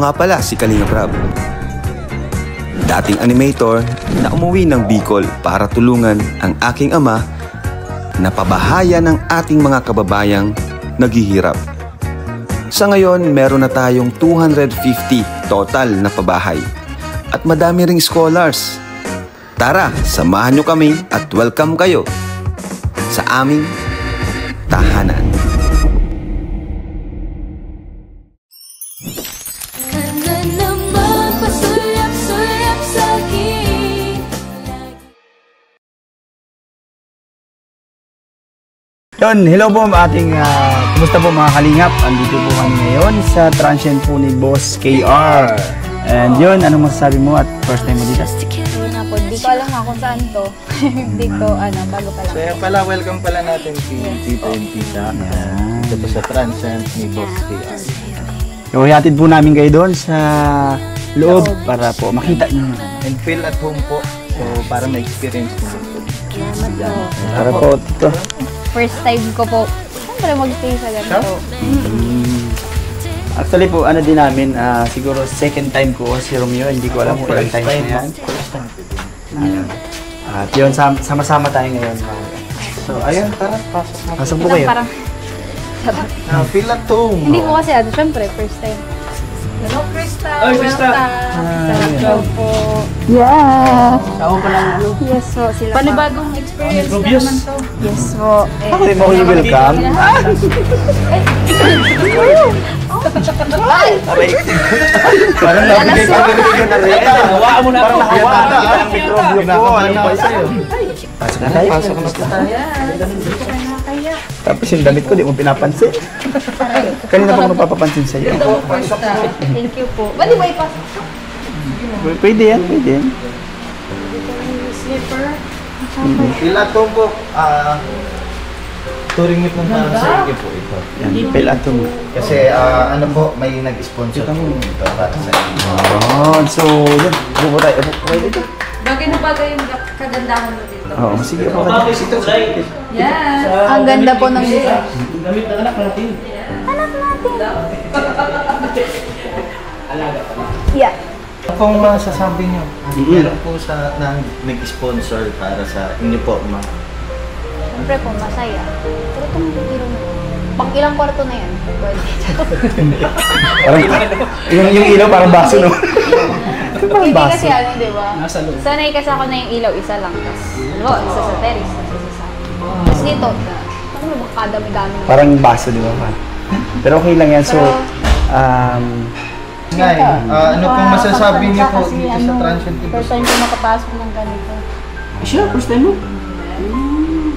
nga pala si Kalinga Prab. Dating animator na umuwi ng Bicol para tulungan ang aking ama na pabahayan ng ating mga kababayang naghihirap. Sa ngayon, meron na tayong 250 total na pabahay at madami ring scholars. Tara, samahan nyo kami at welcome kayo sa aming tahanan. Yun, hello po ating, kumusta po mga kalingap? Andito po kami ngayon sa transient po ni Boss KR. And yun, anong masasabi mo at first time mo dito? Hindi ko alam nga kung saan to. Dito, bago pa lang. Kaya pala, welcome pala natin si Tita and Tita. Ito po sa transient ni Boss KR. So, ihatid po namin kayo doon sa loob para po makita nyo. And feel at home po. So, para ma-experience mo po. Salamat po. Para po, dito. First time ko po. Siyempre mag-stay sa ganito. Actually po, din namin, siguro second time ko si Romeo. Hindi ko alam kung ilang time na yan. At yun, sama-sama tayo ngayon. So, ayun, tara, pasok na. Pasok po kayo. Parang, Feel at home. hindi po kasi siyempre first time. Hello, Krista! Ay, Krista! Hello po. Yeah! Ako pa lang. Yes po, sila pa. Panibagong experience naman to. Yes po. Ako rin mo welcome. Parang nabigay ko na rin. Hawaan mo na ako. Parang nahawaan na ang mikrobyo ko. Ano pa sa'yo? Pasok na tayo. Pasok na tayo. Tapos yung damit ko, di mo pinapansin. Kanina pa ko napapapansin sa'yo. Thank you po. Bali ba ipasok? Pwede yan, pwede yan. Slipper. Feel at home po. Touring nyo po parang sa inyo po ito. Yan, feel at home. Kasi ano po, may nag-sponsor po ito para sa inyo. So yun. Bubo tayo. Pwede ito. Bagay na bagay yung kagandahan mo dito. Oo, sige po. Yes! Ang ganda po ng dito. Gamit ng anak natin. Yeah. Ano pong masasabi nyo? Meron po sa nag-sponsor para sa inyo po, mga. Siyempre po, masaya. Pero itong biro na pang ilang kwarto na yan. Pwede. Parang yung ilaw parang baso, no? Parang Hindi baso. kasi di ba? Sanay kasi ako na yung ilaw, isa lang. Tapos, isa sa terrace, tapos isa sa... Tapos dito, makadami-dami. Parang baso, di ba? Pero okay lang yan. So, Ngay, ano pong masasabi niyo po dito sa transient ni First time ko makapasok ng ganito. sure, first time mo?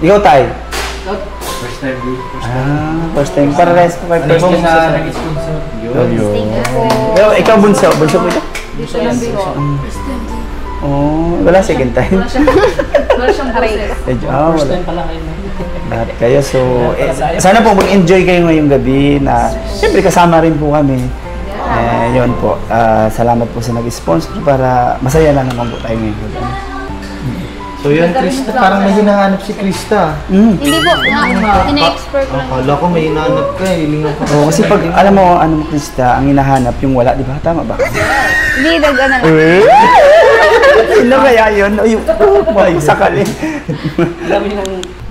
Ikaw, Tay? First time po. First time. Para rest ko kayo. Ano First pong time na nag-sponsor? Thank you po. Pero ikaw, bunso. Bunso po ito? Dito lang biro. Oh, wala second time. Wala siyang boses. First time pala kayo. Lahat kayo. So, sana po mag-enjoy kayo ngayong gabi na siyempre kasama rin po kami. Yun po. Salamat po sa nag-sponsor para masaya na naman po tayo ngayong gabi. So yun, Krista, parang may hinahanap si Krista. Hindi po, ina-expert ko lang. Akala ko may hinahanap ka, hilingan ko. Oo, kasi pag alam mo, Krista, ang hinahanap yung wala, di ba? Tama ba? Hindi, nag-ano lang. Sino kaya yun? Ay, sakali.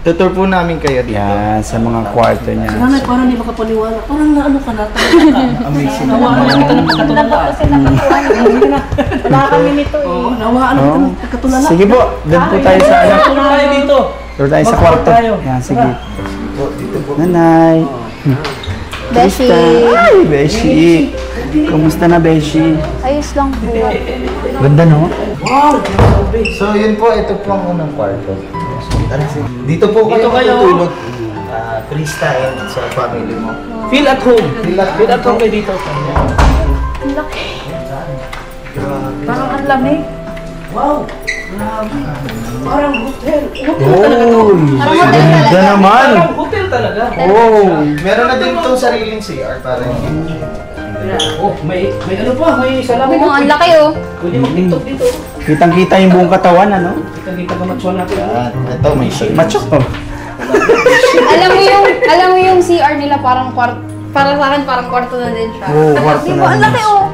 Tutur po namin kayo dito. Yan, sa mga kwarto niya. Nanay, parang hindi makapaniwala. Parang naano ka na. Amazing. Nawaan na kita ng pagkatulala. Kasi nakatuwa. Wala kami nito eh. Oo, nawaan na kita ng pagkatulala. Sige po, doon po tayo sa ano. Tulong tayo dito. Doon tayo sa kwarto. Yan, sige. Nanay. Beshi. Ay, Beshi. Kumusta na, Beshi? Ayos lang po. Ganda, no? Wow! So yun po, ito po ang unang kwarto. Dito po kayo matutulog. Krista and sa family mo. Feel at home. Feel at Feel at home kayo dito. Ang laki. Parang ang lamig. Wow! Grabe. Parang hotel. Oh, ganda naman. Parang hotel talaga. Oh. Meron na din itong sariling CR para hindi. Oh, may ano pa, may salamin. Oo, ang laki oh. Pwede mag-tiktok dito. Kitang-kita yung buong katawan, ano? Kita-kita ka matsuan natin. Ito may shade. Macho. Alam mo yung CR nila parang Para sa akin, parang kwarto na din siya. Oo, kwarto Di na ba? Ang din. laki oh.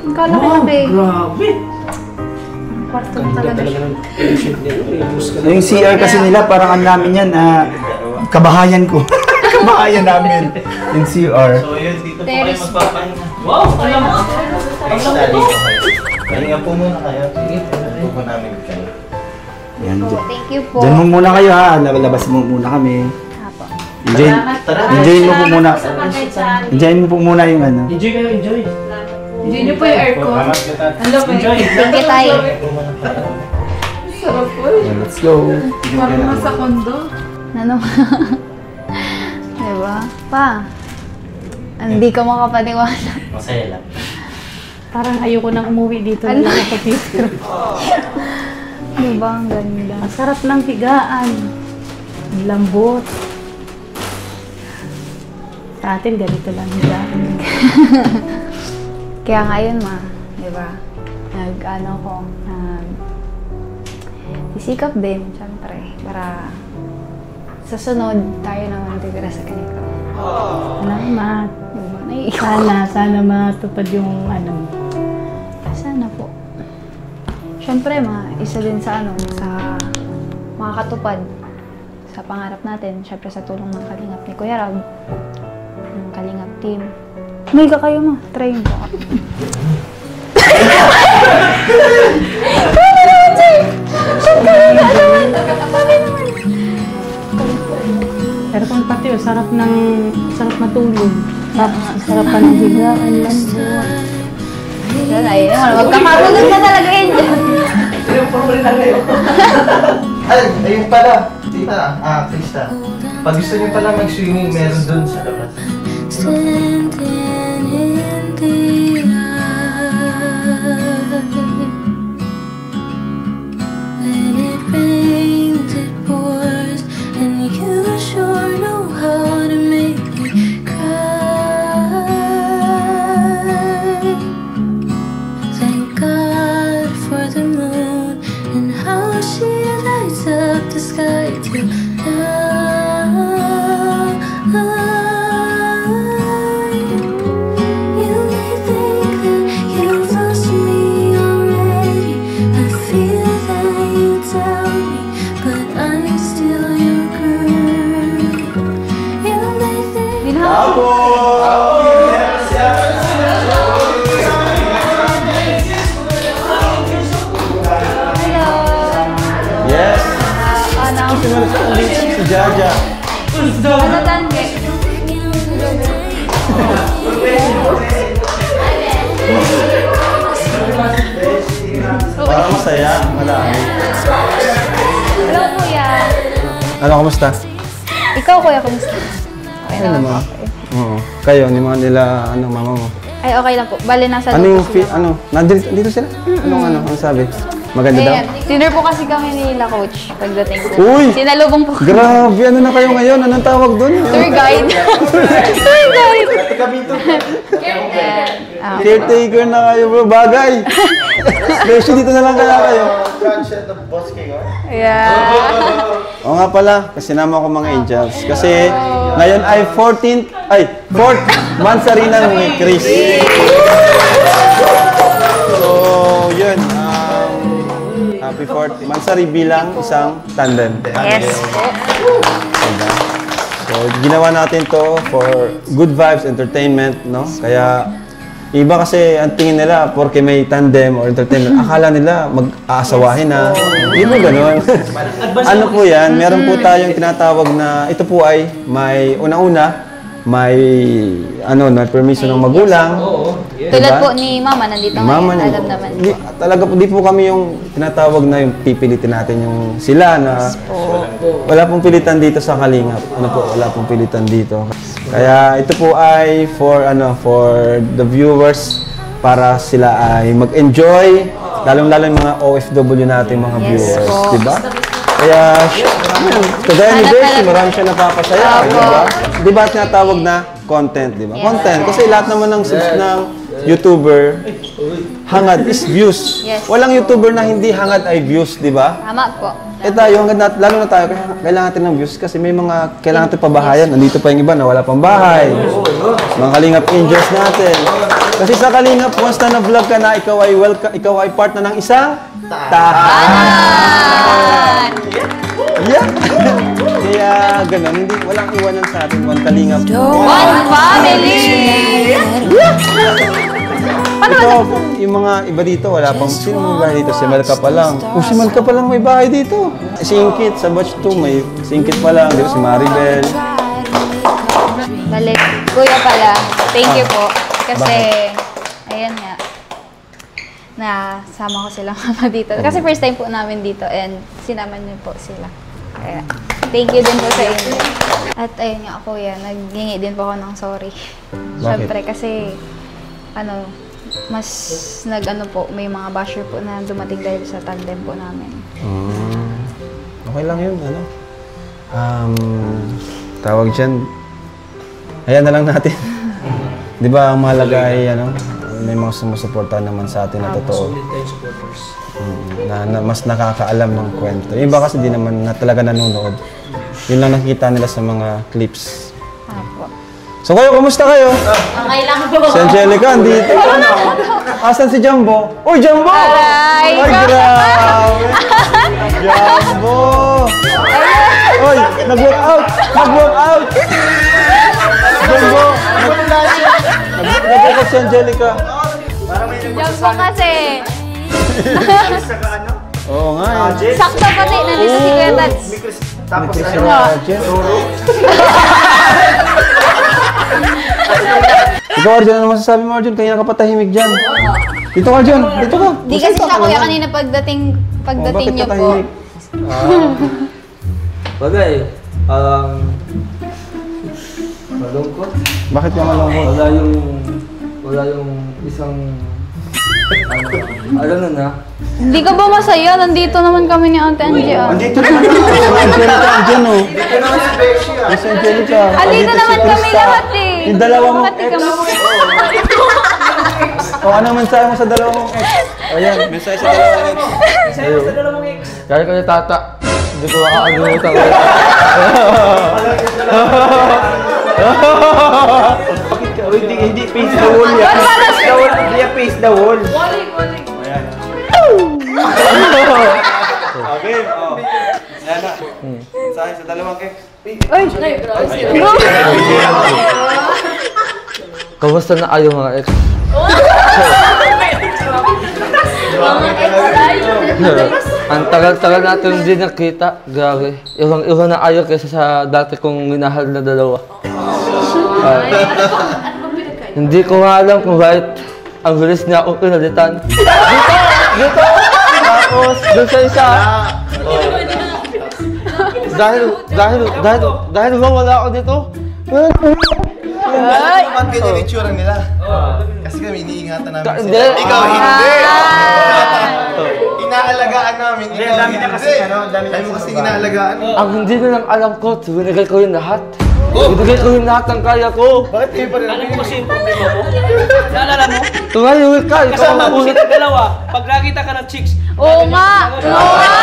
Ang kalaki-laki. Grabe. Kwarto na Ganda talaga talaga siya. ng patient niya. Yung CR kasi nila, parang ang namin yan, kabahayan ko. Kabahayan namin. Yung CR. So yun, dito po kayo Terrace. magpapahinga. Wow! Alam mo. Krista, dito kayo. Pahinga po muna kayo. Sige, po po namin kayo. Yan, Oh, thank you po. Diyan mo muna kayo ha. Labas mo muna kami. Apo. Enjoy, enjoy mo po muna. Enjoy mo po muna yung ano. Enjoy kayo, enjoy. Hindi niyo po yung aircon. Ang lamig. Enjoy. Thank you tayo. Sarap po. Let's go. Parang nasa kondo. Ano? Diba? Pa. Hindi ka makapaniwala. Masaya lang. Parang ayoko nang umuwi dito. Ano? Na nakapipiro. Diba? Ang ganda. Ang sarap ng higaan. Ang lambot. Sa atin, ganito lang higaan. Kaya ngayon diba? Nag-ano ko, isikap din, syempre, para sa sunod, tayo naman titira sa ganito. Salamat. Diba? Naiiyak. Sana matupad yung ano. Sana po. Syempre, isa din sa sa makakatupad sa pangarap natin, syempre sa tulong ng Kalingap ni Kuya Rab, ng Kalingap team. May ka kayo try mo. Pero kung pati, sarap matulog. Tapos, sarap pa ng higaan. Lambot. Yan, ayun. Magkakatulog na talaga yun. Ay, ayun pala. Tita, Krista. Pag gusto niyo pala mag-swimming, meron dun sa labas. Standing in the light. When it rains, it pours, and you sure know how to make me cry. Thank God for the moon and how she lights up the sky You may think that you've lost me already. I feel that you tell me, but I'm still your girl. You may think Yes. Ano? Si Jaja. Ano tanke? Parang masaya. Malaki. Hello, Kuya. Ano, kamusta? Ikaw, Kuya, kumusta? Okay naman. naman. Oo. Kayo, ni mga nila, mama mo. Ay, okay lang po. Bale, nasa Ano yung, loob po sila. nandito sila? Anong sabi? Maganda daw? Ayan. Dinner po kasi kami nila, Coach, pagdating ko. Uy! Sinalubong po kami. Grabe, ano na kayo ngayon? Anong tawag doon? Tour guide. Tour guide. Caretaker na kayo, bro. Bagay. Beshi, dito na lang kaya kayo. Grandchild of Boss kayo. Yeah. Oo nga pala, kasi sinama ko mga angels. Kasi ngayon ay 4th mansari na ni Chris. So, yun. Happy 4th mansari bilang isang tandem. Yes po. Diba? So, ginawa natin to for good vibes, entertainment, no? Kaya, iba kasi ang tingin nila, porque may tandem or entertainment, akala nila mag-aasawahin na. Hindi mo ganun. Ano po yan? Meron po tayong tinatawag na, ito po ay may una-una, may permission ng magulang. Tulad po ni Mama, nandito Mama ngayon. niya. Alam naman. Talaga po, di po kami yung tinatawag na yung pipilitin natin yung sila na wala pong pilitan dito sa Kalingap. Wala pong pilitan dito. Kaya ito po ay for the viewers para sila ay mag-enjoy, lalong-lalo yung mga OFW natin mga viewers, po. di ba? Kaya kagaya ni Beshi, marami siya napapasaya, di ba? Di ba tinatawag na content, di ba? Yes. Content kasi lahat naman ng YouTuber, hangad is views. Yes. Walang YouTuber na hindi hangad ay views, di ba? Tama po. Tayo, lalo na tayo, kailangan natin ng views kasi may mga kailangan natin pabahayan. Nandito pa yung iba na wala pang bahay. Mga Kalingap Angels natin. Kasi sa Kalingap, once na vlog ka na, ikaw ay part na ng isang tahanan. Yeah. Kaya ganun, hindi, walang iwanan sa atin, One Kalingap. One family! Ito, yung mga iba dito, wala pang, sino may bahay dito? Si Malka pa lang. Kung si Malka pa lang may bahay dito. Si Ingkit, sa batch 2, may si Ingkit pa lang. Dito si Maribel. Balik. Kuya pala, thank you po. Kasi, ayan nga, nasama ko silang mama dito. Kasi first time po namin dito and sinama niyo po sila. Kaya, thank you din po sa inyo. At ayun nga, kuya, naghingi din po ako ng sorry. Siyempre kasi, mas po, may mga basher po na dumating dahil sa tandem po namin. Okay lang yun, tawag dyan, ayan na lang natin. Di ba, ang mahalaga ay, may mga sumusuporta naman sa atin na totoo. Na mas nakakaalam ng kwento. Yung iba kasi di naman na talaga nanonood. Yun lang nakikita nila sa mga clips. Apo. So kayo, kumusta kayo? Okay lang po. Si Angelica, andito. Asan si Jumbo? Uy, Jumbo! Ay, grabe! Jumbo! Uy, nag-work out! Nag-work out! Jumbo! Nag-work out si Angelica. Jumbo kasi. Oo nga. Sakto pati, nandito si Kuya Tats. Tapos ikaw, Arjun, ano masasabi mo, Arjun? Kaya ka patahimik dyan. Dito ka, Arjun. Dito ka. Di kasi siya, kuya, kanina pagdating niyo po. Bagay, malungkot. Bakit ka malungkot? Wala yung isang, alam na. Hindi ka ba masaya? Nandito naman kami ni Ate Angie. Andito naman kami. Si Angelica, andyan, oh. Dito naman si Beshi, Si Angelica. Andito naman kami lahat eh. Yung dalawa mong Bakit ex. ka O, anong mensahe mo sa dalawa mong ex? Ayan, mensahe sa dalawa mong ex. Kaya ko yung tata, hindi ko makakalimutan ko. Bakit ka? Hindi face the wall yan. Hindi face the wall. Okay, oh. Ayan na. Mensahe sa dalawang ex. Kamusta na kayo mga ex? Ang tagal-tagal natin hindi nakita. Grabe. Iwan na kayo kaysa sa dati kong minahal na dalawa. Hindi ko nga alam kung bakit ang bilis niya akong pinalitan. Dito! Tapos, doon sa isa. Dahil ba wala ako dito? Ay! Naman ganyan yung itsura nila. Kasi kami iniingatan namin Hindi. sila. Ikaw hindi! Inaalagaan namin. Ikaw hindi. Dami mo kasi inaalagaan. Ang hindi na lang alam ko, binigay ko yung lahat. Binigay ko yung lahat ng kaya ko. Bakit kayo pa rin? Alam mo kasi yung problema mo? Naalala mo? Tumayuwi ka, ikaw Kasama ang mo ulit. sila dalawa. Pag nakita ka ng chicks, Oo nga! Oo nga!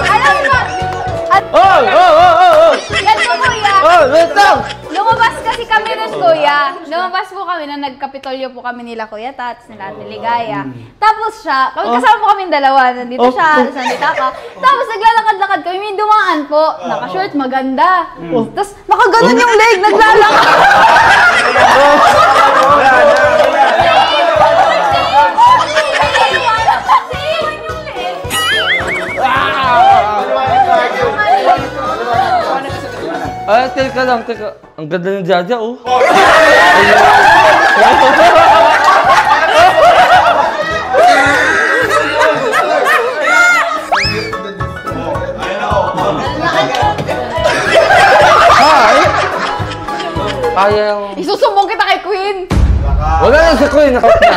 Alam mo! Ganito, kuya! Wait lang! Lumabas kasi kami nun, kuya. Lumabas po kami na nagkapitolyo po kami nila Kuya Tats, nila Ate Ligaya. Tapos siya, kasama po kami dalawa. Nandito siya, nandito ako. Tapos naglalakad-lakad kami, may dumaan po. Naka-short, maganda. Tapos nakaganon yung leg, naglalakad. Ay, teka lang, teka. Ang ganda ng Jaja, oh. Kaya yung... Isusumbong kita kay Queen. Wala na si Queen, nakot na.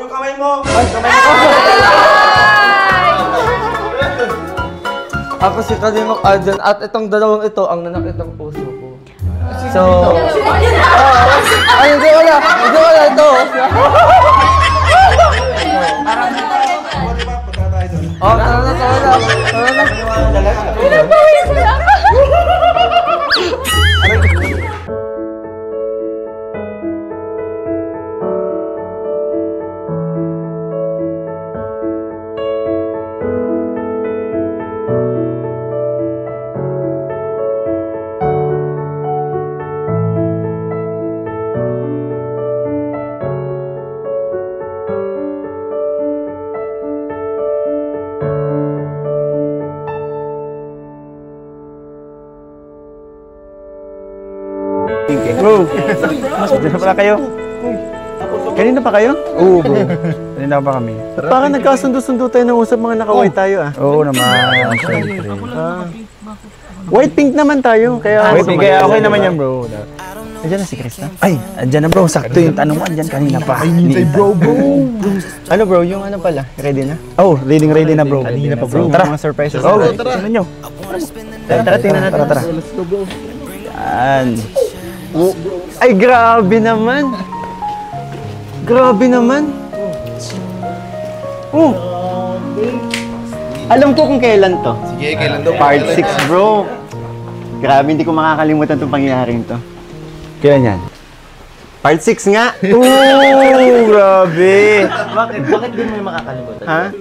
Kamay mo! Ako si Kalimok Arjan at itong dalawang ito ang nanakit ng puso ko. So... Ay, hindi wala! Hindi wala ito! Oh, tara na. Bro, diyan na pala kayo? Kanina pa kayo? Oo, bro. Kanina pa kami. Parang nagkasundo-sundo tayo ng usap mga naka-white tayo ah. Oo naman. White pink naman tayo. Kaya okay naman yan, bro. Andiyan na si Krista? Ay, andyan na bro. Sakto yung tanong mo. Andyan kanina pa. Ay, hintay bro. Ano bro, yung ano pala? Ready na? Oh, ready na bro. Kanina pa bro. Tara. Mga surprises. Oh, tingnan nyo. Tara, tingnan natin. Tara. Yan. Oh. Ay, grabe naman. Grabe naman. Oh. Alam ko kung kailan to. Sige, kailan daw? Part 6 bro. Grabe, hindi ko makakalimutan itong pangyayaring to. Kailan yan? Part 6 nga. Oh, grabe. Bakit din mo yung makakalimutan? Ha?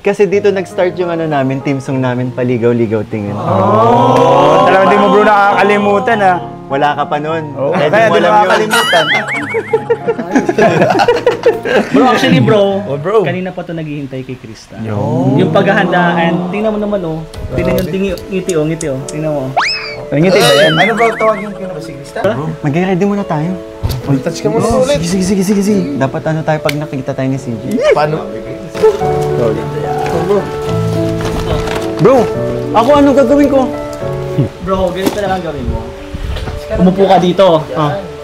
Kasi dito nag-start yung ano namin, team song namin, Paligaw-Ligaw Tingin. Oh, talagang di mo bro nakakalimutan ah. Wala ka pa nun. Oh, Kaya kaya di mo yun. nakakalimutan. Bro, actually bro, kanina pa to naghihintay kay Krista. Yung paghahanda, and tingnan mo naman oh. Tingnan yung ngiti oh. Tingnan mo. Ngiti ba yan? Ano bro, tawagin ko na ba si Krista? Mag-ready muna tayo. Touch ka muna ulit. Sige. Dapat ano tayo pag nakikita tayo ni CJ. Paano? Bro, ako ano gagawin ko? Bro, ganito na lang gawin mo. Umupo ka dito.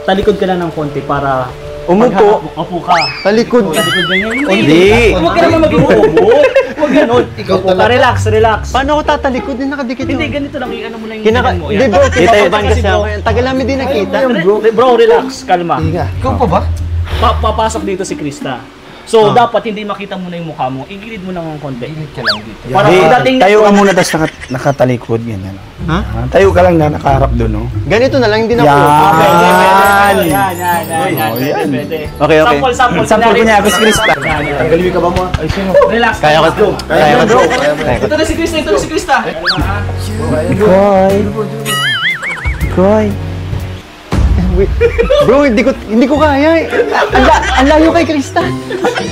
Talikod ka lang ng konti para Upo ka. Talikod. Talikod ganyan. Hindi. Huwag ka naman mag-uubo. Huwag ganun. Ikaw ka. Relax. Paano ako tatalikod? Hindi nakadikit Hindi, yun. ganito lang. Ano mo lang yung Kinaka... mo. Hindi bro, kinakabahan kasi kasi ako. Tagal namin din nakita. Bro, relax. Kalma. Ikaw pa ba? Papasok dito si Krista. So, dapat hindi makita mo na yung mukha mo. Igilid mo lang ng konti. Init ka lang dito. Para pagdating Tayo ka muna, tapos nakatalikod, ganyan. Ha? Tayo ka lang na nakaharap doon, no? Ganito na lang, hindi na ako. Yan. Pwede. Okay. Sample ko niya, ako si Krista. Tanggalin ka ba mo? Ay, sino? Relax. Kaya ko. Ito na si Krista. Koy. Bro, hindi ko kaya. Ang layo kay Krista.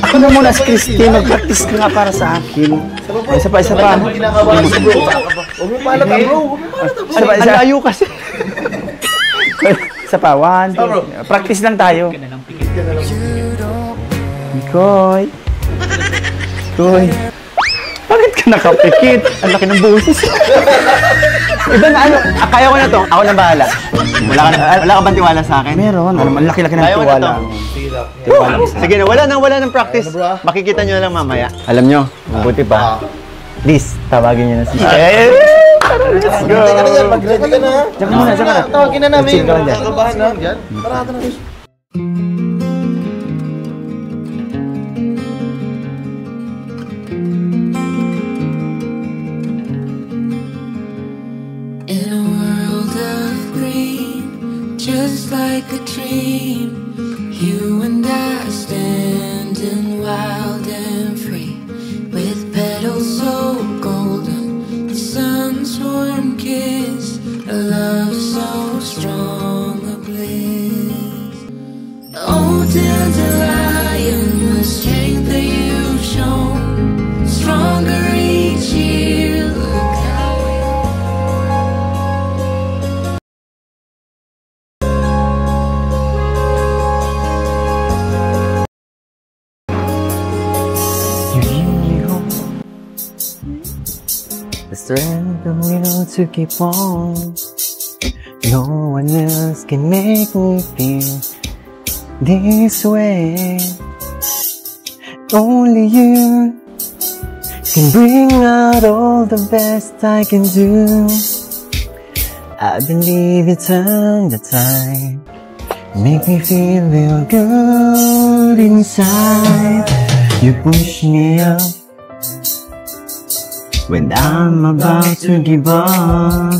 Ako na muna si Christine, mag-practice ka nga para sa akin. Isa pa. Kinakabahan si bro. Huwag mo palata bro. Ang layo kasi. Isa pa, 1, 2. Practice lang tayo. Koy. Bakit ka nakapikit? Ang laki ng busis. Iba na ano, kaya ko na to. Ako na bahala. Wala ka bang tiwala sa akin? Meron. Ang laki-laki ng Kaya ko na tiwala. Sige na, wala nang practice. Makikita nyo na lang mamaya. Alam nyo, mabuti pa. Please, tawagin nyo na si Let's go! Mag-ready ka na. Diyan ka muna. Tawagin na namin. Chill ka lang dyan. Kinakabahan na. Diyan. Parada na. In a world of green, just like a dream, you and I standing wild and free, with petals so golden, the sun's warm kiss, a love so strong, a bliss. Oh, dandelion, the strength that you've shown, stronger each year. Look how the strength of will to keep on. No one else can make me feel this way. Only you can bring out all the best I can do. I believe you turn the tide, make me feel real good inside. You push me up when I'm about to give up.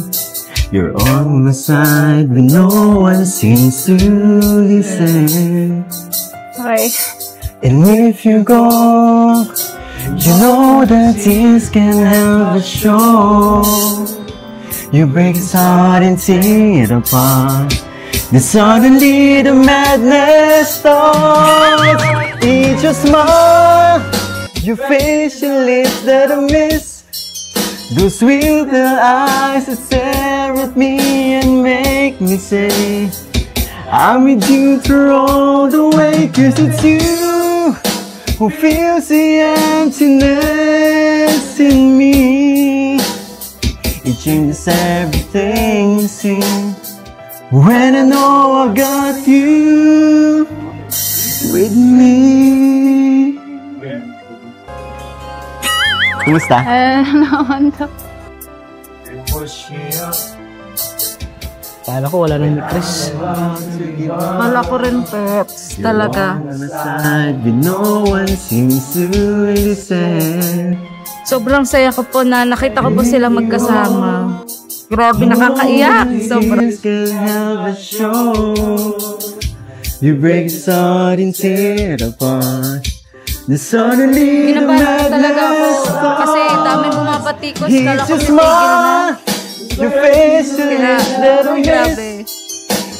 You're on my side when no one seems to listen. Okay. And if you go, you know that tears can help us show. You break his heart and tear it apart. Then suddenly the madness starts. It's your smile, your face, your lips that I miss. Those sweet little eyes that stare at me and make me say, I'm with you through all the way. 'Cause it's you who feels the emptiness in me. It changes everything you see when I know I got you with me. Kumusta? Naman to. Kala ko wala na ni Chris. Wala ko rin, Peps. Talaga. With no one seems to listen. Sobrang saya ko po na nakita ko po sila magkasama. Grabe, nakakaiyak. Sobrang. You break his heart and tear it apart. Then suddenly the Ginabahan talaga ako kasi dami bumabatikos. Kala ko titigil na. Your face to lips that I Grabe. miss.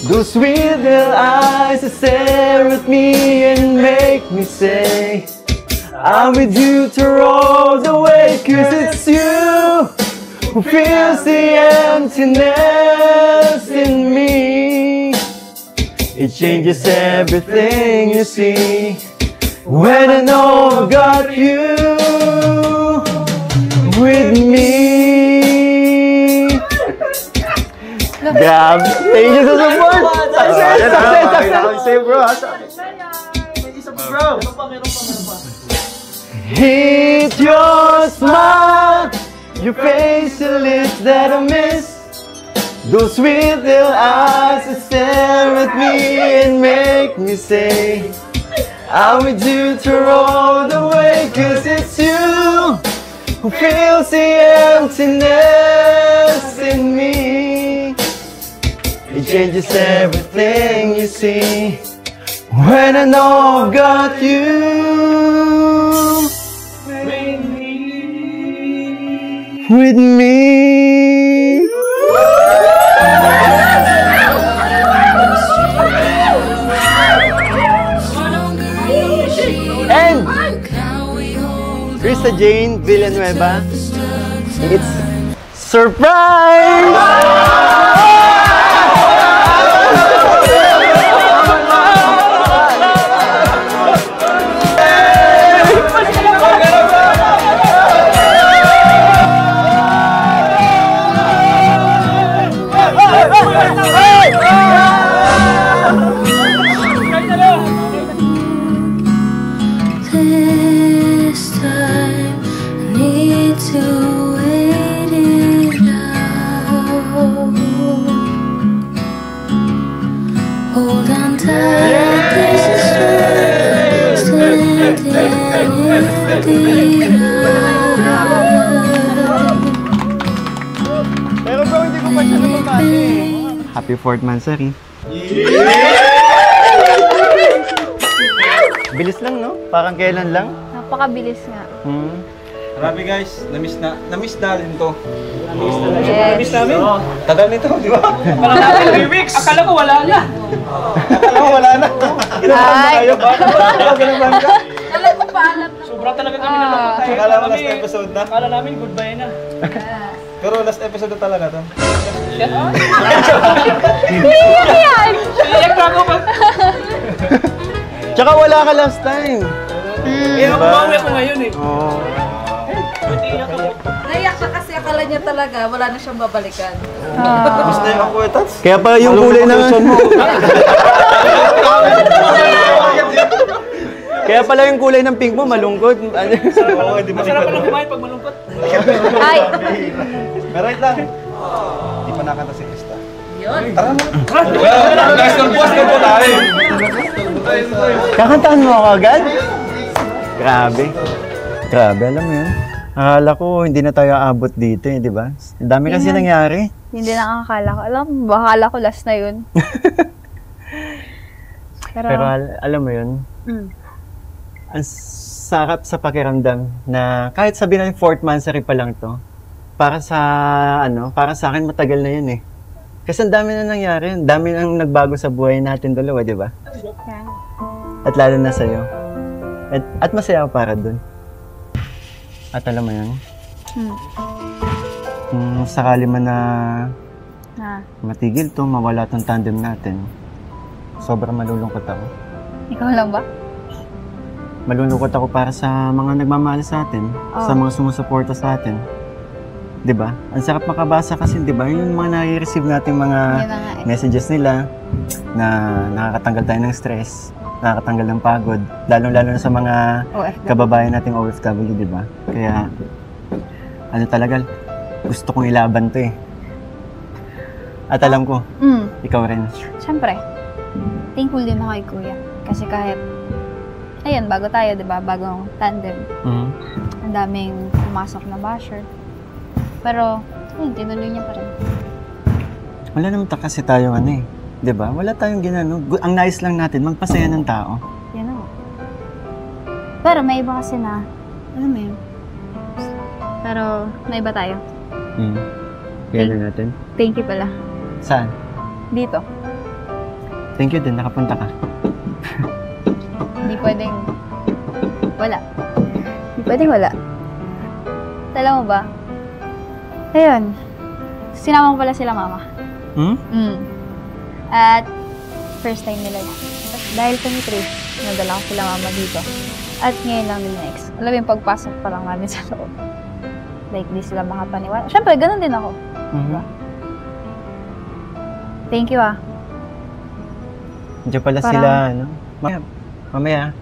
Those sweet little eyes that stare at me and make me say, I'm with you through all the way. 'Cause it's you who feels the emptiness in me. It changes everything you see when I know I got you with me. Grabe. Thank you sa support. Success, bro. Hit your smile, your face, your lips that I miss. Those sweet little eyes that stare at me and make me say, I'm with you through all the way. 'Cause it's you who feels the emptiness in me. It changes everything you see when I know I've got you with me. And Krista Jane Villanueva, it's surprise! This time I need to wait it out. Hold on tight, this is standing in the Pero bro, hindi ko pa siya napamali. Happy 4th monthsary. Bilis lang, no? Parang kailan lang. Napakabilis nga. Grabe guys, na-miss namin to. Yes. Tagal nito, di ba? Parang natin 3 weeks. Akala ko wala na. Akala ko wala na. Ginabahan na kayo. Ginabahan ka? Alam ko paalam na. Sobra talaga kami nalungkot. Akala mo last episode na. Akala namin goodbye na. Pero last episode na talaga to. Iyak na ako ba? Tsaka wala ka last time. Bumawi ako ngayon eh. Oo. Naiyak siya kasi akala niya talaga wala na siyang babalikan. Gusto yung ako etats. Kaya pala yung kulay ng mo. Kaya pala yung kulay ng pink mo malungkot. Masarap pa lang kumain pag malungkot. Ay! Pero wait lang. Di pa nakanta si Krista. Yun. Kakantaan mo ako agad? Grabe. Grabe, alam mo yun? Akala ko hindi na tayo aabot dito di ba? Ang dami kasi nangyari. Hindi na akala ko. Alam mo, akala ko last na yun. Pero alam mo yun, ang sarap sa pakiramdam na kahit sabihin natin 4th monthsary pa lang to, para sa akin matagal na yun eh. Kasi ang dami na nangyari, ang dami nang nagbago sa buhay natin dalawa, di ba? At lalo na sa'yo. At masaya ako para dun. At alam mo yun, kung sakali man na matigil to, mawala tong tandem natin, sobrang malulungkot ako. Ikaw lang ba? Malulungkot ako para sa mga nagmamahal sa atin, sa mga sumusuporta sa atin. 'Di ba? Ang sarap makabasa kasi 'di ba? Yung mga nare-receive nating mga messages nila na nakakatanggal tayo ng stress, nakakatanggal ng pagod, lalong-lalo na sa mga kababayan nating OFW, 'di ba? Kaya ano talaga, gusto kong ilaban 'to eh. At alam ko, ikaw rin. Siyempre. Thankful din ako kay Kuya. Kasi kahit ayun, bago tayo, 'di ba? Bagong tandem. Ang daming pumasok na basher. Pero, yun, tinuloy niya pa rin. Wala naman kasi tayong ano eh. 'Di ba? Wala tayong ginano. Ang nice lang natin, magpasaya ng tao. Yan o. Pero may iba kasi na, alam mo yun. Pero, may iba tayo. Kaya na natin. Thank you pala. Saan? Dito. Thank you din, nakapunta ka. Hindi pwedeng wala. Hindi pwedeng wala. Alam mo ba? Ayun. Sinama ko pala sila mama. At first time nila yun. Dahil kami 3, nadala ko sila mama dito. At ngayon lang din next. Alam mo yung pagpasok pa lang namin sa loob. Like, di sila makapaniwala. Siyempre, ganun din ako. Diba? Thank you Diyan pala sila, ano? Mamaya.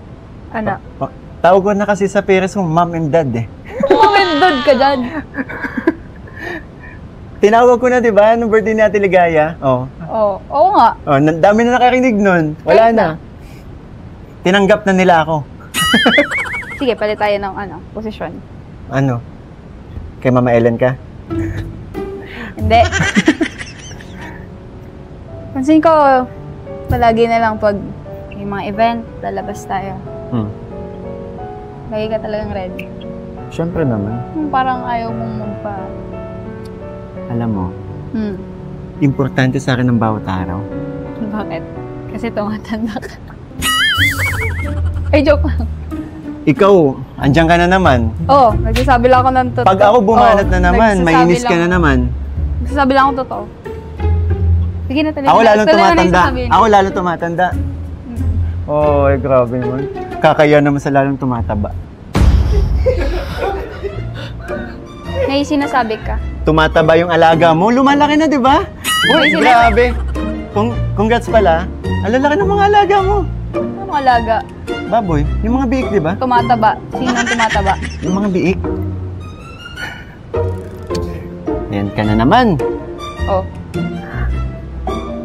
Ano? Tawag ko na kasi sa parents mo, mom and dad eh. Mom and dad ka dyan. Tinawag ko na, di ba? Nung birthday ni Ate Ligaya. Oo nga. Dami na nakarinig nun. Wala na. Tinanggap na nila ako. Sige, palit tayo ng posisyon. Ano? Kay Mama Ellen ka? Hindi. Pansin ko, palagi na lang pag may mga event, lalabas tayo. Lagi ka talagang ready. Siyempre naman. Parang ayaw mong magpa... Alam mo, importante sa akin ang bawat araw. Bakit? Kasi tumatanda ka. Ay, joke lang. Ikaw, andyan ka na naman. Nagsasabi lang ako ng totoo. Pag ako bumanat na naman, mainis ka na naman. Nagsasabi lang ako totoo. Sige na talaga. Ako lalong tumatanda. Ako lalong tumatanda. Grabe naman. Kakaya naman sa lalong tumataba. May sinasabi ka. Tumataba yung alaga mo, lumalaki na, di ba? Uy, grabe. Congrats pala. Ang lalaki ng mga alaga mo. Anong alaga? Baboy, yung mga biik, di ba? Tumataba. Sino ang tumataba? Yung mga biik. Yan ka na naman.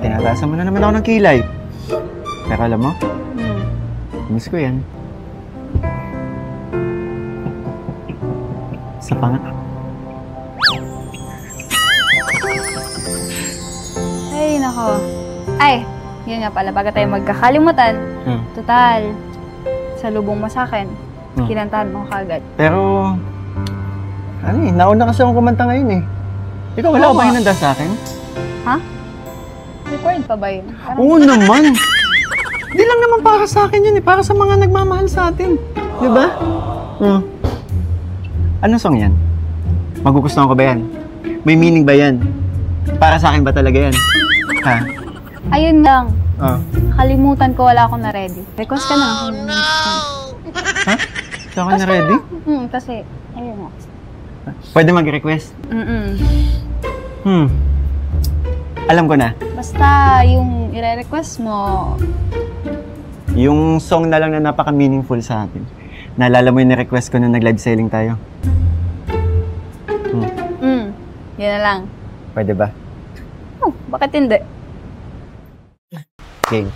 Tinatasan mo na naman ako ng kilay. Pero alam mo, miss ko yan. Sa panga. Ay, nako. Ay, yun nga pala, baga tayo magkakalimutan. Total, sa lubong mo sa akin, kinantahan mo kagad. Pero, nauna kasi akong kumanta ngayon eh. Ikaw, wala ka ba hinanda sa akin? Ha? Required pa ba yun? Oo naman! Di lang naman para sa akin yun eh, para sa mga nagmamahal sa atin. Di ba? Ano song yan? Magugustuhan ko ba yan? May meaning ba yan? Para sa akin ba talaga yan? Ha? Ayun lang. Kalimutan ko, wala akong na-ready. Request ka na. Ha? Hindi ako na-ready? Kasi, ayun nga. Pwede mag-request? Alam ko na. Basta yung i-request mo... Yung song na lang na napaka-meaningful sa atin. Naalala mo yung ni-request ko nung nag-live selling tayo? Yun na lang. Pwede ba? Bakit hindi? Okay.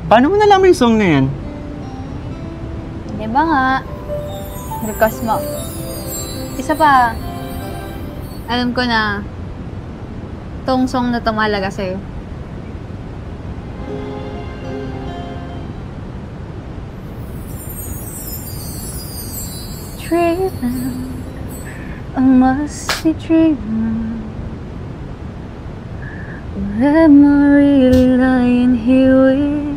Paano mo nalaman yung song na yan? Di ba nga? Request mo. Isa pa, alam ko na tong song na tumalaga sa'yo. Dreaming, I must be dreaming. Am I really lying here with you?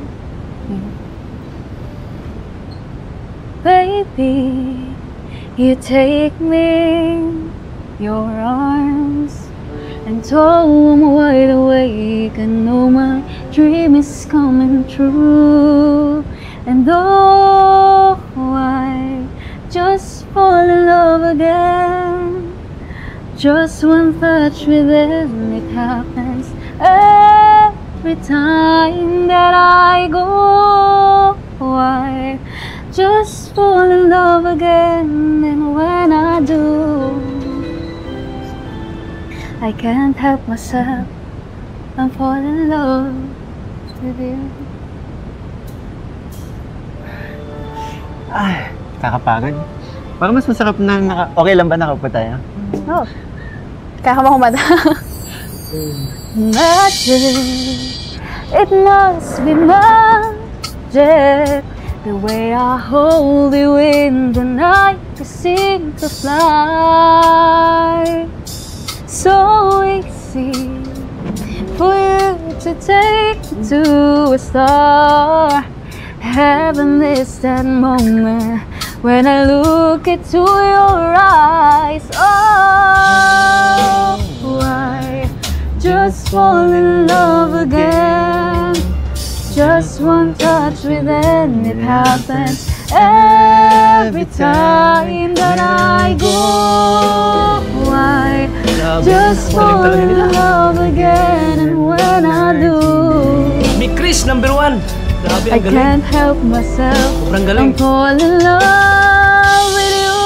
Baby, you take me in your arms and though I'm wide awake, I know my dream is coming true. And though I just fall in love again, just one touch with them, it happens every time that I go. I just fall in love again, and when I do, I can't help myself, I'm falling in love with you. Ay, kakapagod. Parang mas masarap na okay lang ba nakaupo tayo? Oh, kaya ka ba kumada? Magic, it must be magic. The way I hold you in the night, you seem to fly. So easy for you to take me to a star. Heaven is that moment when I look into your eyes. Oh, I just fall in love again. Just one touch with them, it happens every time that I go. I just fall in love again, and when I do, Mi Chris, number 1. Grabe, I ang galing. can't help myself. Sobrang galing. I'm falling in love with you.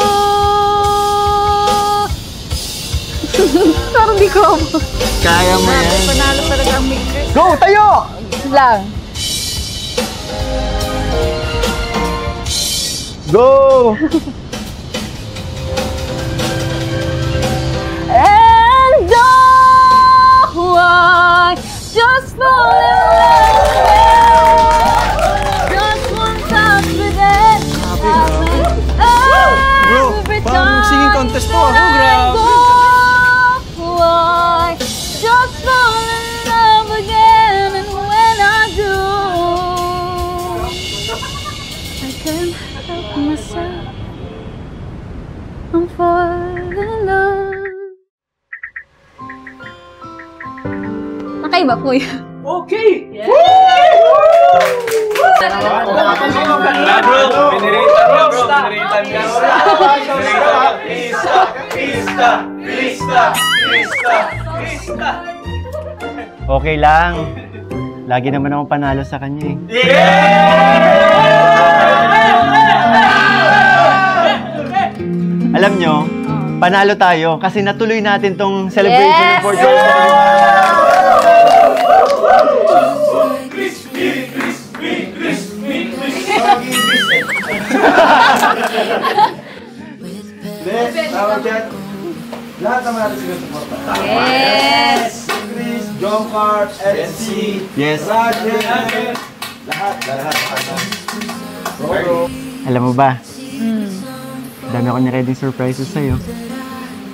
Parang di ko. Kaya mo yan. Panalo talaga ang Mick Chris. Go, tayo! Lang. Go! And oh, I just fall in love again. Just one touch with it. Every parang singing time contest to, that I grabe. go, I just fall in love again, and when I do, I can't help myself. I'm falling in love. Nakaiba po yun. Okay! Okay lang. Lagi naman akong panalo sa kanya eh. Alam nyo, panalo tayo kasi natuloy natin tong celebration ng 4 years. Tawag dyan. Lahat naman natin sila suporta. Yes! Chris, John Carp, SC, Yes. Roger, lahat. Alam mo ba, dami ako na-ready surprises sa'yo.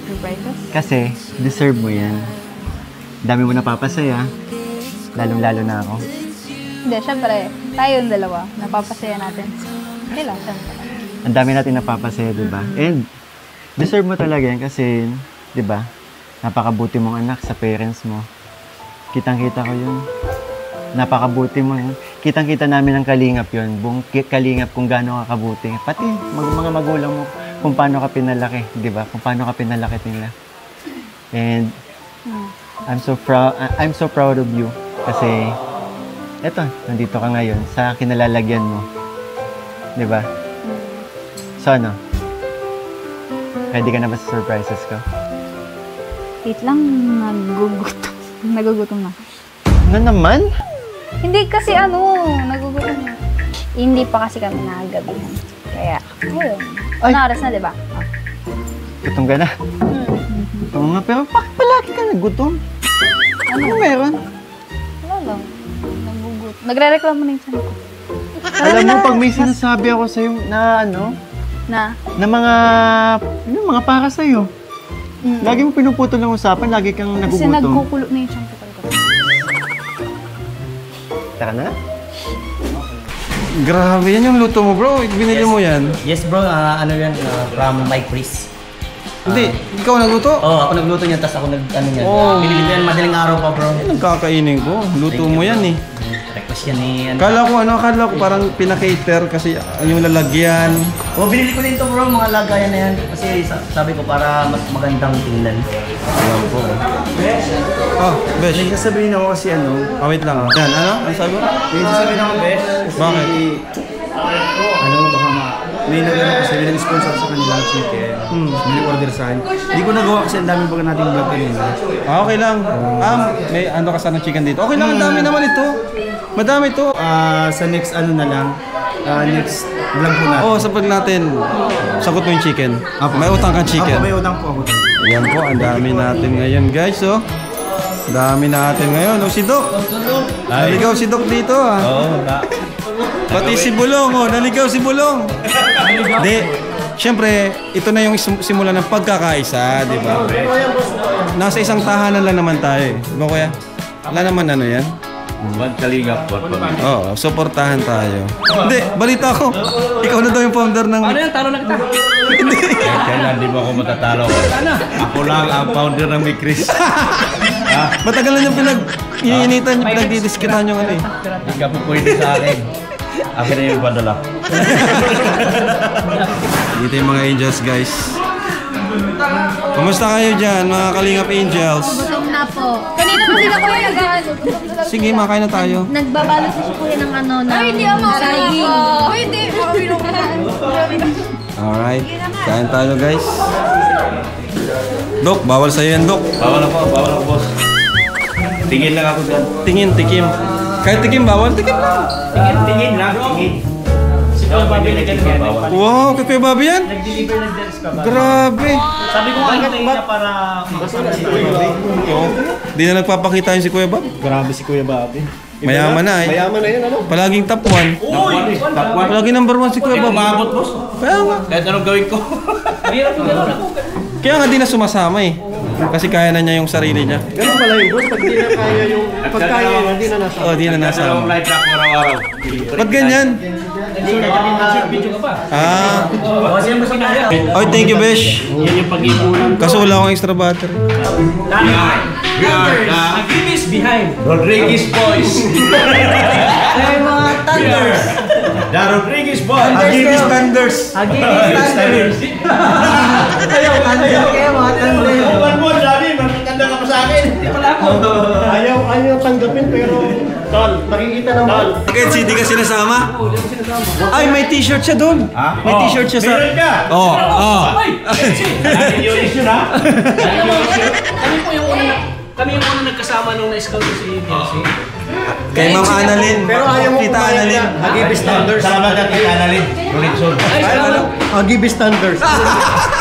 Surprises? Kasi, deserve mo yan. Dami mo napapasaya. Lalong-lalo na ako. Hindi, syempre, tayo yung dalawa. Napapasaya natin. Okay lang, syempre. Ang dami natin napapasaya, di ba? And, deserve mo talaga yan kasi, di ba, napakabuti mong anak sa parents mo. Kitang-kita ko yun. Napakabuti mo yun. Kitang-kita namin ang kalingap yun. Buong kalingap kung gaano ka kabuti. Pati mga magulang mo kung paano ka pinalaki, di ba? Kung paano ka pinalaki nila. And, I'm so proud of you. Kasi, eto, nandito ka ngayon sa kinalalagyan mo. Di ba? So ano? Ready ka na ba sa surprises ko? Wait lang, nagugutom na. Ano naman? Hindi kasi nagugutom. Hindi pa kasi kami nakagabihan. Kaya, ayun. Ay. Ano oras na, di ba? Gutom ka na? Oo nga, pero bakit palagi ka nagutom? Ano meron? Wala lang. Nagre-reklamo na yung tiyan ko. Alam mo, pag may sinasabi ako sa'yo na na mga para sa'yo. Lagi mo pinuputol ng usapan, lagi kang nagugutom. Kasi nagkukulo na yung tiyan ko talaga. Tara na. Grabe, yan yung luto mo, bro. Binili mo yan. Yes bro, ano yan, from Mike Priest. Hindi, ikaw nagluto? Oo, ako nagluto niyan, tapos ako niyan. Oh. Binili ko yan madaling araw pa bro. Yan ang kakainin ko. Luto mo yan eh. Request yan eh. Akala ko parang pinakater kasi yung lalagyan. Oh, binili ko din to bro, mga lagayan na yan. Kasi sabi ko para mas magandang tingnan. Alam po. Oh, Besh. May sasabihin ako kasi wait lang. Yan, ano sabi mo? May sasabihin ako, Besh. Bakit? May nag-sponsor sa kanilang chicken. May order sa akin. Hindi ko nagawa kasi ang daming baga nating vlog kanina. Okay lang. May ka sana chicken dito. Okay lang, ang dami naman ito. Madami ito. Sa next na lang. Next vlog po natin. Sa vlog natin, sagot mo yung chicken. May utang kang chicken. May utang po ako. Ayan po, ang dami natin ngayon guys. Dami natin ngayon. Si Doc. Naligaw si Doc dito Pati si Bulong, naligaw si Bulong. Hindi, syempre, ito na yung simula ng pagkakaisa, di ba? Nasa isang tahanan lang naman tayo. Di ba kuya? Wala naman yan. Magkalingap po. Oo, supportahan tayo. Hindi, balita ko. Ikaw na daw yung founder ng... Ano yan? Talo na kita. Kailan di ba ako matatalo? Ako lang ang founder ng Mikris. Matagal na yung pinag-iinitan, pinagdidiskitahan yung ano eh. Hindi ka po pwede sa akin. Akin na yung padala. Dito yung mga angels guys. Kumusta kayo dyan mga Kalingap Angels? Gutom na po. Kanina po sila kuya nag-ano. Sige, makain na tayo. Nagbabalot si kuya ng ng Hindi ako saging. Hindi. Alright, kain tayo guys. Dok, bawal sa'yo yan, Dok. Bawal ako, boss. Tingin lang ako dyan. Tingin, tikim. Kahit tikim, bawal, tikim lang. Tingin lang, tingin. Si Kuya Bobby nag-deliver. Wow, kay Kuya Bobby yan? Nag-deliver ng Dens ka ba? Grabe. Sabi ko kanina niya para makasama si Kuya Bobby. Di na nagpapakita yun si Kuya Bob. Grabe si Kuya Bobby. Mayaman na eh. Mayaman na yun, Palaging top 1. Palaging number 1 si Kuya Bob. Umabot, boss. Kaya nga. Kahit anong gawin ko. Mahirap yung gano'n ako. Kaya nga di na sumasama eh. Kasi kaya na niya yung sarili niya. Ganun pala yung boss, pag di na kaya yung... Pag kaya yun, hindi na nasa. Oo, di na nasama. Dalawang light track mo araw-araw. Ba't ganyan? Hindi, video ka pa. Kasi yung mas kinaya. Oh, thank you, Besh. Yan yung pag-ipunan. Kaso wala akong extra battery. We are the Agibis behind. Rodriguez Boys. Ay, mga thunders. The Rodriguez Boys. Agibis Thunders. Agibis thunders. Ayaw, kayo mga thunders. One more, Johnny. Magkanda ka pa sa akin. Hindi pala ako. Ayaw tanggapin pero... Tol, nakikita naman. Bakit hindi ka sinasama? Ay, may t-shirt siya doon. May t-shirt siya sa... Meron ka? Oo. Dahil yung issue na. Kami yung unang nagkasama nung na-scout si Biancy. Kay Ma'am Annalyn. Pero ayaw mo Tita kumayag Annalyn. na. Agibis thunders. Salamat at kay Annalyn. Rolexon. Ay, salamat. Agibis thunders.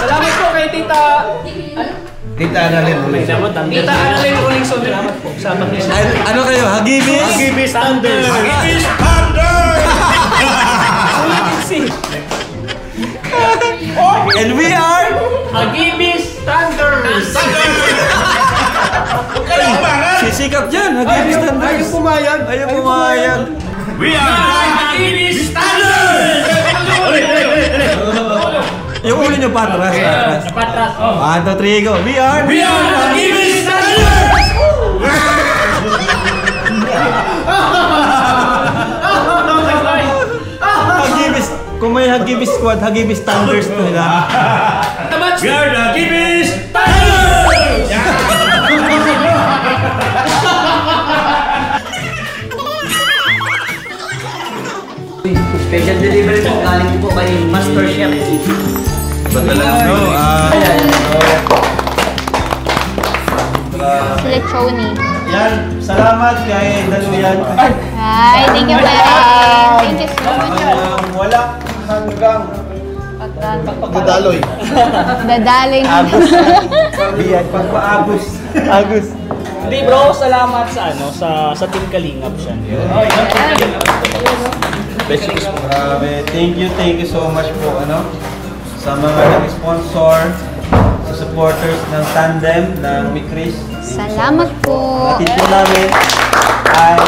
Salamat po kay Tita... Tita Annalyn Rolexon. Tita Annalyn Rolexon. Salamat po. Sama niyo siya. Ano kayo? Hagibis? Agibis thunders. Agibis Thunders! And we are... Agibis Thunders! Sisikap dyan. Hagibis Thunders. Ayaw pumayag. Ayaw pumayag. We are Agibis Thunders! Yung ulo nyo patras. Patras. 1, 2, 3, go. We are... Agibis Thunders! Hagibis. Kung may Hagibis squad, Hagibis Thunders to nila. We are the Agibis Thunders! Special delivery po. Galing po kay Master Chef. Si Lechoni. Yan, salamat kay Daluyan. Hi, thank you, Mary. Thank you so much. Walang hanggang Dadaloy. Dadaloy. Agus. Biyan, pagpaagos. Agus. Hindi bro, salamat sa sa Team Kalingap siya. Grabe, thank you so much po sa mga nag-sponsor, sa supporters ng Tandem ng Mikris. Salamat po. Natin po namin ay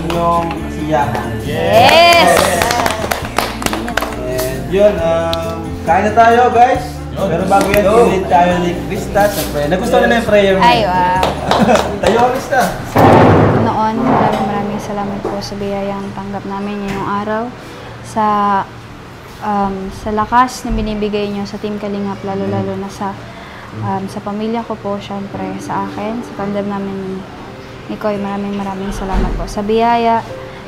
inyong siyahan. Yes! And yun, kain na tayo guys. Pero bago yan, ulit tayo ni Krista. Nagustuhan na yung prayer mo. Ay, wow. Tayo ka, Krista. Noon, maraming salamat po sa biyayang tanggap namin ngayong araw. Sa lakas na binibigay niyo sa Team Kalingap, lalo-lalo na sa pamilya ko po, syempre sa akin, sa tandem namin ni Koy, maraming salamat po. Sa biyaya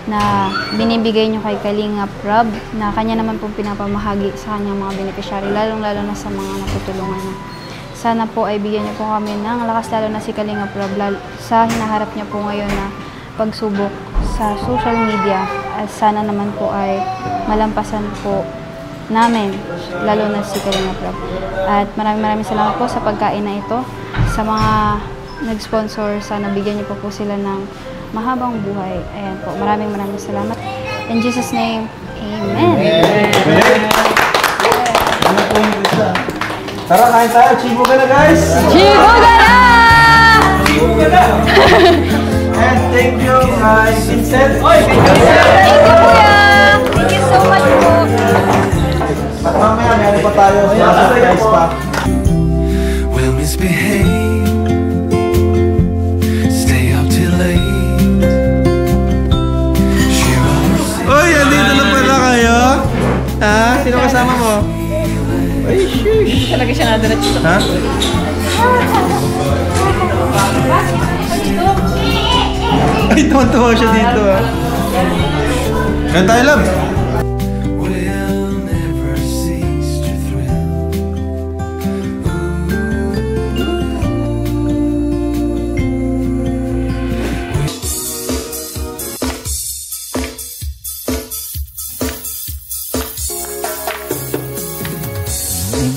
na binibigay niyo kay Kalingap Rob, na kanya naman pong pinapamahagi sa kanyang mga beneficiary, lalong-lalo na sa mga natutulungan niya. Sana po ay bigyan niyo po kami ng lakas, lalo na si Kalingap Rob, sa hinaharap niya po ngayon na pagsubok sa social media. At sana naman po ay malampasan po namin, lalo na si Kalingap Rob. At maraming salamat po sa pagkain na ito. Sa mga nag-sponsor, sana bigyan niyo po sila ng mahabang buhay. Ayan po, maraming salamat. In Jesus' name, Amen. Tara, kain tayo. Chibo ka na, guys! Chibo ka na! Chibo ka na! And thank you, Vincent. Thank you, Kuya! Thank you so much po. At mamaya, meron pa tayo sa surprise pa. We'll misbehave, stay up till late. Uy, andito na pala kayo? Ha? Sino kasama mo? Ay, shush! Talaga siya nadiretso. Ha? Ay, tuwan-tuwa siya dito ha. Kaya tayo, love!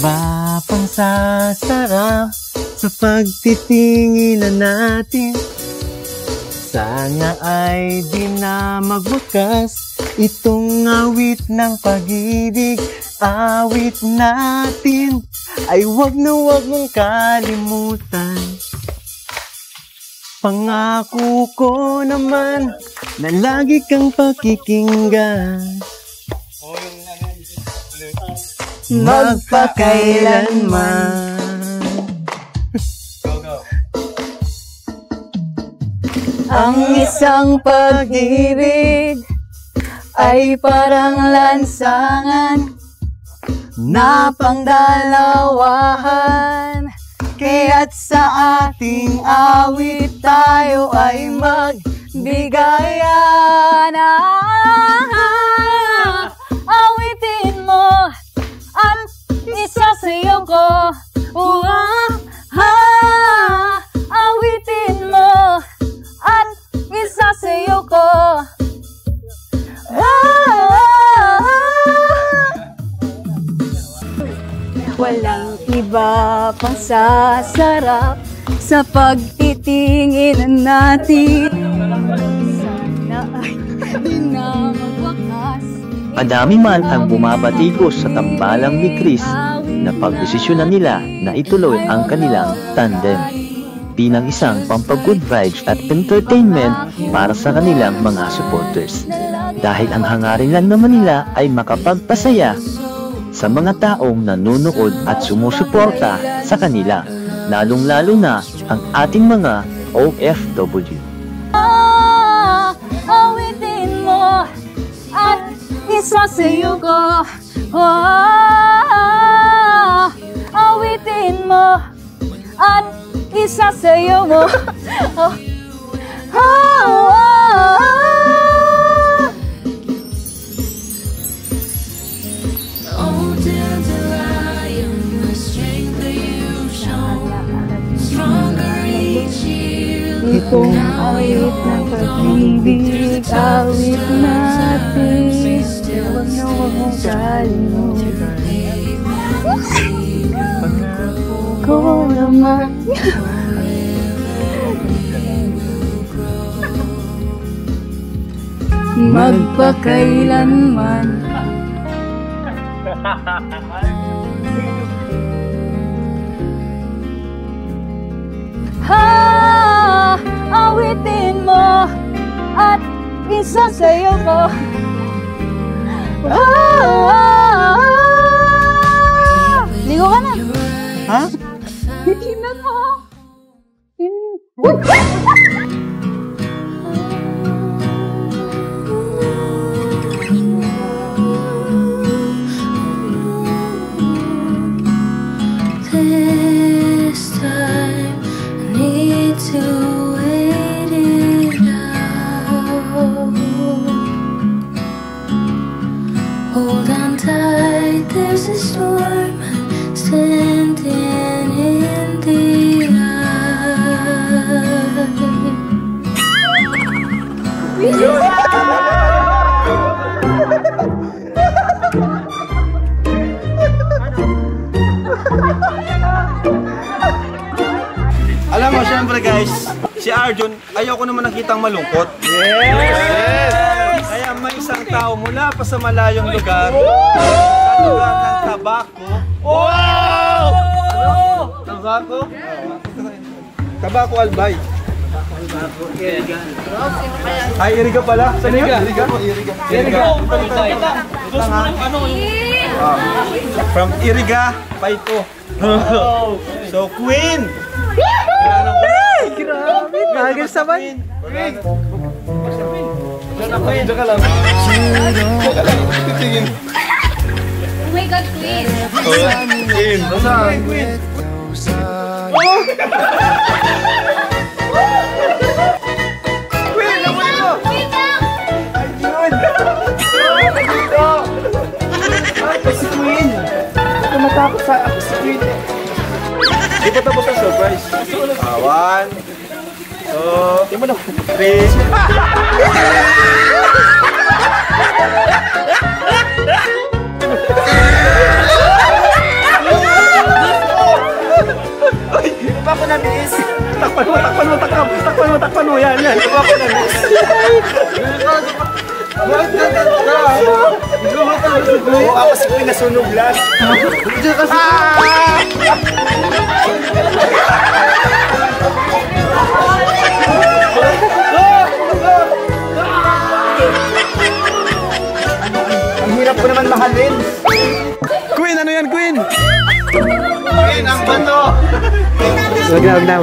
Iba pang sasarap sa pagtitinginan natin. Sana ay di na magwakas itong awit ng pag-ibig. Awit natin ay wag na wag mong kalimutan. Pangako ko naman na lagi kang pakikinggan. Magpakailanman. Ang isang pag-ibig ay parang lansangan na pangdalawahan. Kaya't sa ating awit tayo ay magbigayan. Awitin mo at isasayaw ko. Awitin mo at isasayaw ko. Walang iba pang sasarap sa pagtitingin natin. Sana ay di na magwakas. Madami man ang bumabatikos sa tambalang ni Chris na pagdesisyonan nila na ituloy ang kanilang tandem bilang isang pampag-good vibes at entertainment para sa kanilang mga supporters. Dahil ang hangarin lang naman nila ay makapagpasaya sa mga taong nanonood at sumusuporta sa kanila, lalong-lalo na ang ating mga OFW. Awitin mo at isasayaw ko. Awitin mo at isasayaw mo. kong awit ng pag-ibig, awit natin. Huwag na huwag mong kalimutan. Ko naman. Magpakailanman. Ha, awitin mo at isasayaw ko. Ligo ka na. Ha? Tingnan mo. This time I need to wait it out. Hold on tight, there's a storm standing in the Alam mo, syempre guys, si Arjun, ayaw ko naman nakitang malungkot. Yes! Kaya may isang tao mula pa sa malayong lugar, sa lugar ng Tabaco. Wow! Tabaco? Tabaco Albay. Ay, Iriga pala. Saan yun? Iriga? From Iriga, Paito. So, Queen! Grabe! Nagis naman! Diyan ka lang. Tingin. Oh my God, Queen! Queen! Nasaan? Queen! Oh! Queen! Naman mo! Queen lang! Ayun! Dito! Ako si Queen! Ako matapos sa ako si Queen. Di ba tapos ang surprise? 1, 2, 3. Ay! Di ba ako na-miss? Takpan mo, yan. Di ba ako na-miss? Ako si Queen nasunog lang. Diyan kasi. Ang hirap ko naman mahalin. Queen, ano yan, Queen? Queen, ang bato! Huwag na.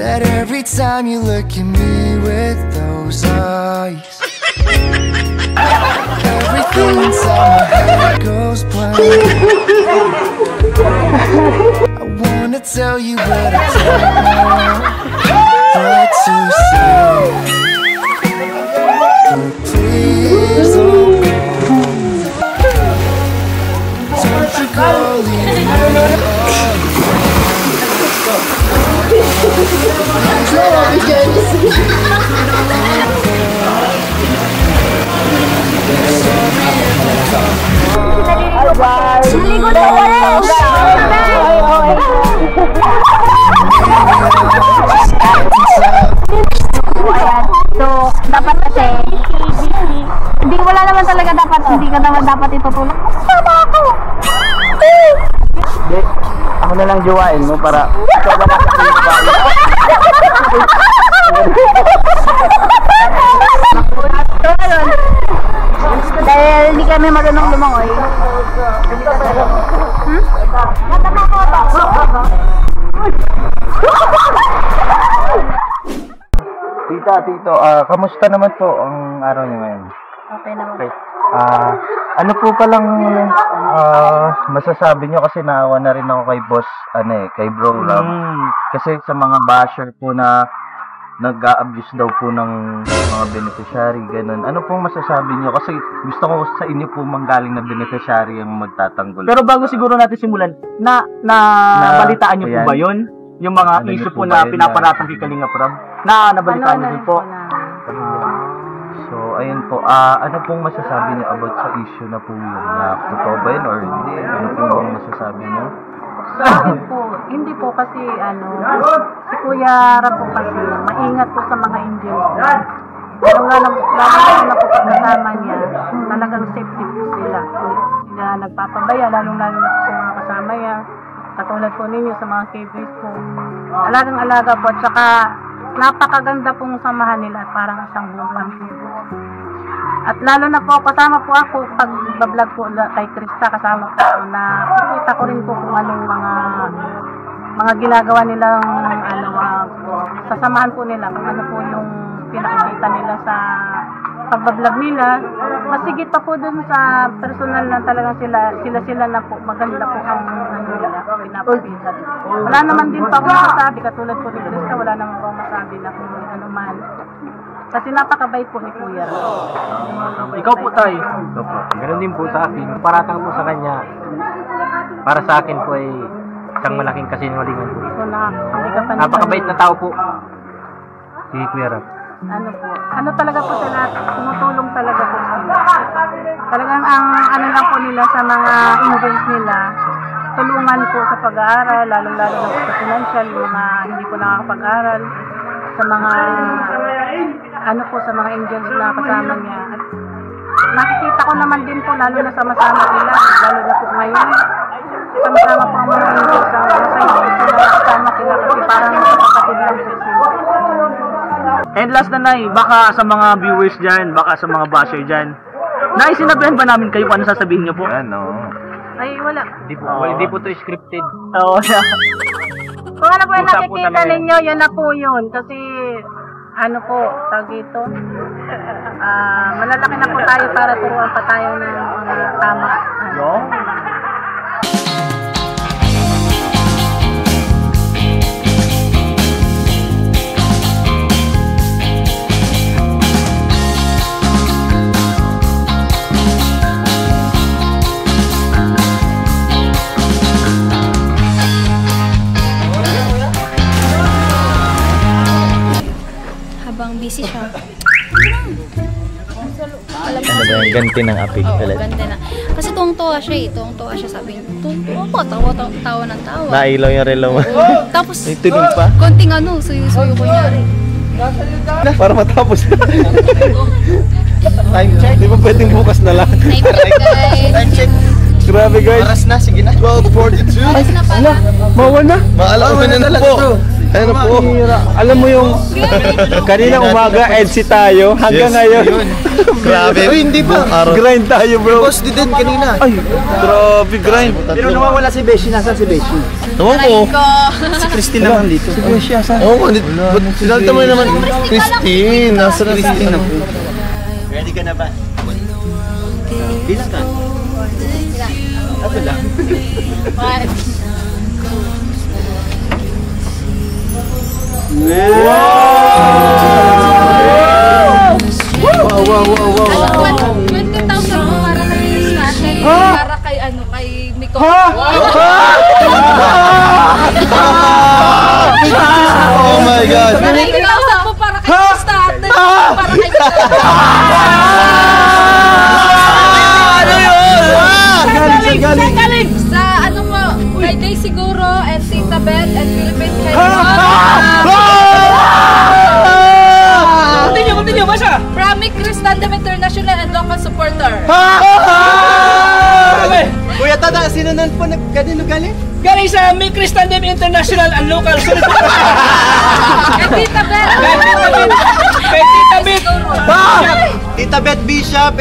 That every time you look at me with those eyes, everything inside my head goes blank. I wanna tell you, but I don't know what to say. But please don't go. Don't you go leave me So, dapat kasi, hindi wala naman talaga dapat, hindi ka naman dapat itutulog. Sama ako! Hindi. Ako na lang jowain mo para ikaw na Dahil hindi kami marunong lumangoy. Tito, kamusta naman po ang araw niyo ngayon? Okay naman. Okay. Ano po palang masasabi niyo kasi naawa na rin ako kay boss, kay Bro Rob. Kasi sa mga basher po na nag-a-abuse daw po ng mga beneficiary, ganun. Ano pong masasabi niyo? Kasi gusto ko sa inyo po manggaling na beneficiary ang magtatanggol. Pero bago siguro natin simulan, balitaan niyo po ba yun? Yung mga issue po na pinaparatang kay Kalinga Prab? Nabalitaan niyo din po? So, ayun po. Ano pong masasabi niyo about sa issue na po yun? Na totoo ba yun or hindi? Ano pong masasabi niyo? Sa akin po, hindi po kasi si Kuya Rab po kasi maingat po sa mga angels. Lalo na po pagkasama niya, talagang safety po sila. Sila nagpapabaya, lalong-lalo na po sa mga kasama niya. Katulad po ninyo sa mga KBs po. Alagang-alaga po at saka napakaganda pong samahan nila at parang isang bulang po. At lalo na po, kasama po ako pag bablog po kay Krista, kasama po na nakita ko rin po kung anong mga ginagawa nilang sasamahan po nila, kung ano po yung pinakikita nila sa pagbablog nila. Masigit pa po dun sa personal na talagang sila na po, maganda po ang nila, pinapakita. Wala naman din pa ako masasabi, katulad po ni Krista, wala naman po masasabi na kung ano man. Kasi napakabait po ni Kuya. Ikaw po tayo. Ganun din po sa akin. Paratang po sa kanya. Para sa akin po ay isang malaking kasinungalingan po. Napakabait na tao po. Si Kuya Rab. Ano talaga po sila, tumutulong talaga po sila. Talagang ang lang po nila sa mga angels nila, tulungan po sa pag-aaral, lalong-lalo na po sa financial, yung mga hindi po nakakapag-aaral, sa mga sa mga angels na kasama niya. At nakikita ko naman din po, lalo na sama-sama sila, lalo na po ngayon. Sama-sama po ang mga angels sa sila, kasama sila kasi parang kapatid lang po sila. And last na Nay, baka sa mga viewers dyan, baka sa mga basher dyan, Nay, sinabihan ba namin kayo kung ano sasabihin niyo po? Ay, wala. Hindi po to scripted. Oo, kung ano po yung nakikita ninyo, yun na po yun. Kasi, tag dito, malalaki na po tayo para turuan pa tayo ng mga tama. Busy siya. Ano ba yung ganti ng apig? Oo, ganti na. Kasi tuwang-tuwa siya eh. Tuwang-tuwa siya, sabi niya. Tuwang-tuwa po, tawa ng tawa. Nailaw yung relo mo. Tapos, may tunog pa? konting suyo-suyo ko niya rin. Para matapos na. Time check. Di ba pwedeng bukas na lang? Time check, guys. Time check. Grabe guys. Oras na, sige na. 12:42. Ala, mawa na. Maalaman na po. Ano po? Alam mo yung kaninang umaga EDC tayo hanggang ngayon. Grabe. Uy, hindi pa. Grind tayo, bro. Boss, di din kanina. Ay, grabe grind. Pero nawawala si Beshi. Nasaan si Beshi? Ewan ko. Si Christine naman dito. Si Beshi, asan? Oo, sinalta mo naman. Christine, nasa na Christine. Ready ka na ba? Bilang ka? Ako lang. Wow! Alam mo, 20,000 mo para kay natin. Para kay kay Miko. Oh my God! 20,000 mo para kay Krista. Para kay galing! Sa mo, kay Day siguro, and Tita Beth, and Philippine Chef. Continue, basa! From Chris Tandem International and local supporter. Kuya Tada, sino nan po kanino galing? Galing sa Chris Tandem International and local supporter. Kay Tita Beth. Kay Tita Beth. Tita Beth Bishop,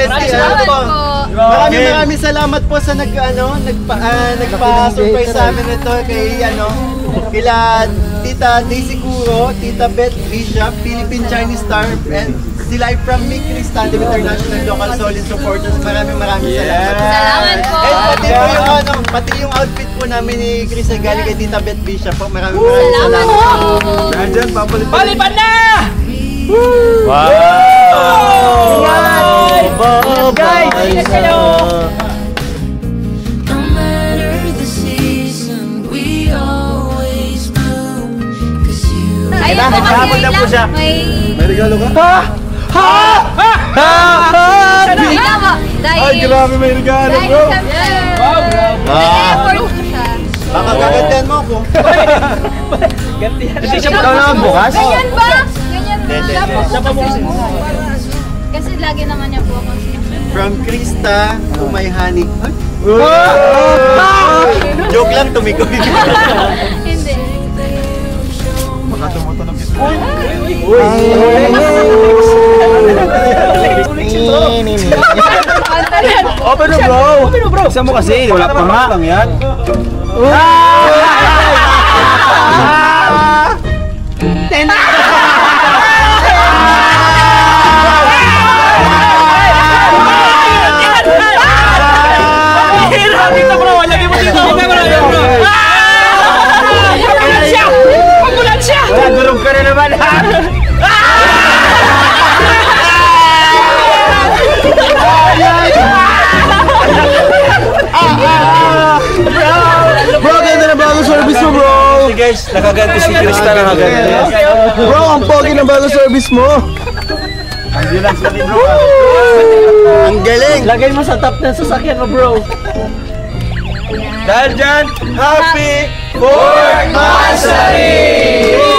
Maraming salamat po sa nagpa-surprise sa amin ito kila Tita Daisy Kuro, Tita Beth Bishop, Philippine Chinese Star, and Live from Me Chris Tandem International Local Solid Supporters. Maraming salamat. Salamat po. And pati yung outfit po namin ni Chris ay galing kay Tita Beth Bishop po. Maraming salamat po. Nandyan, Palipan na! Wow! Guys, ingat kayo! Ayun po kasi lang, May regalo ka? Dahil, Ay, grabe may regalo, dahil bro. siyempre, Ah. nag-effort ko siya. Baka gagandahan mo ako. Hindi siya Ikaw naman bukas? Ganyan ba? Ganyan ba? Siya pa bukas. Kasi lagi naman niya po ako. From Krista to my honey. Joke lang, tumikoy. Hindi. Baka tumutunog ito. Open na bro! Open na bro! Isa mo kasi, wala pa nga. lang yan. Dito bro, lagi mo dito. Ambulansya! Ambulansya! Wala, durog ka na naman ha! Bro, ganda na bagong service mo, bro! Guys, nakaganti si Krista na nakaganti. Bro, ang pogi ng bagong service mo! Ambulance na din, bro. Ang galing! Lagay mo sa top ng sasakyan mo bro. Dahil dyan, happy 4th anniversary!